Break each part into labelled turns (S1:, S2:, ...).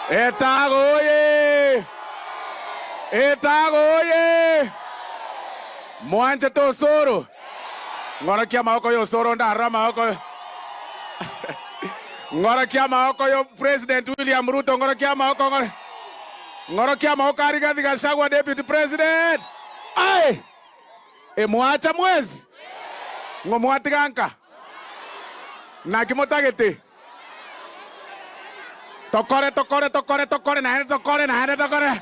S1: Etagoye! Etagoye! Mwanje to soro. Ngora kia maoko yo soro ndara maoko. Ngora kia maoko yo President William Ruto. Ngora kia maoko ngora. Ngora kia maoko Rigathi Gachagua Deputy President. Ai! Mwacha mwezi. Ngomwatiganka. Na kimotagete. Tokore na hende tokore.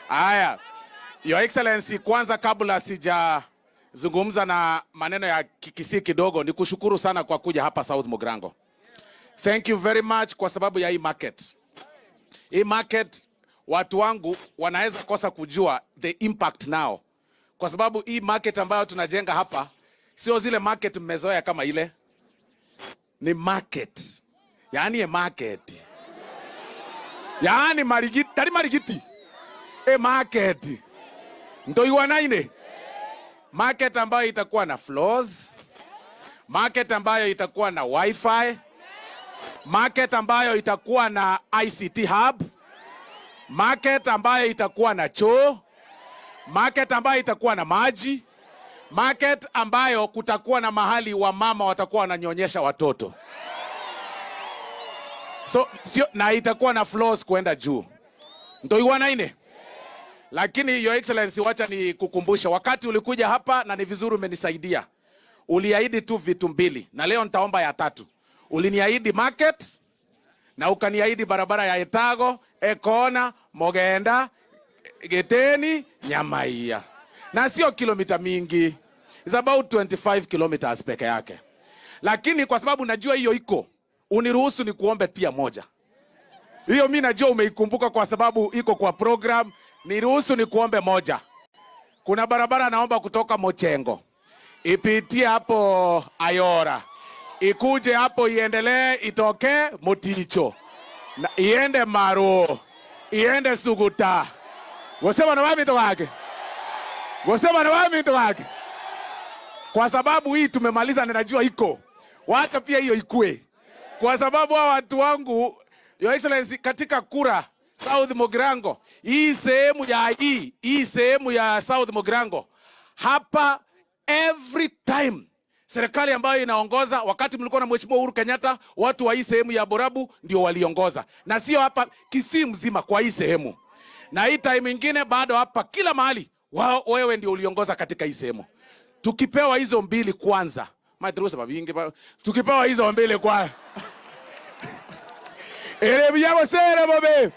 S1: Aya. Your Excellency, kwanza kabla sijazungumza na maneno ya Kisii kidogo, nikushukuru sana kwa kuja hapa South Mogrango. Thank you very much kwa sababu ya hii market. Hii market watu wangu wanaweza kosa kujua the impact now. Kwa sababu hii market ambayo tunajenga hapa sio zile market mmezoea kama ile. Ni market. Yaani market. Yaani marigiti. Market. Ndo iwanaine. Market ambayo itakuwa na floors. Market ambayo itakuwa na wifi. Market ambayo itakuwa na ICT hub. Market ambayo itakuwa na choo. Market ambayo itakuwa na maji. Market ambayo kutakuwa na mahali wa mama watakuwa wananyonyesha watoto. So, na itakuwa na floors kuenda juu. Ndo iwanaine. Lakini Your Excellency, wacha ni kukumbusha. Wakati ulikuja hapa na ni vizuri umenisaidia. Uliahidi tu vitu mbili. Na leo nitaomba ya tatu. Uliniahidi market. Na ukaniahidi barabara ya Etago, Ekona, Mogenda, Geteni, Nyamaia. Na sio kilomita mingi. It's about 25 kilometers peke yake. Lakini kwa sababu najua hiyo iko, uniruhusu ni kuombe pia moja. Hiyo mimi najua umeikumbuka kwa sababu iko kwa program. Niruhusu ni kuombe moja. Kuna barabara naomba kutoka Mochengo. Ipitie hapo Ayora. Ikuje hapo iendelee itoke Muticho. Na iende Maruo. Iende Suguta. Wasema na wamito wake. Wasema na wamito wake. Kwa sababu hii tumemaliza na najua iko. Wacha pia hiyo ikue. Kwa sababu hawa watu wangu, Your Excellency, katika kura South Mogrango, hii sehemu ya South Mogrango, hapa every time serikali ambayo inaongoza, wakati mlikuwa na Mheshimiwa Uhuru Kenyatta, watu wa hii sehemu ya Borabu ndio waliongoza. Na sio hapa Kisii mzima, kwa hii sehemu. Na hii time nyingine bado hapa kila mahali wewe ndio uliongoza katika hii sehemu. Tukipewa hizo mbili kwanza. Tukipewa hizo mbili kwanza. Ele biyago sere bobe.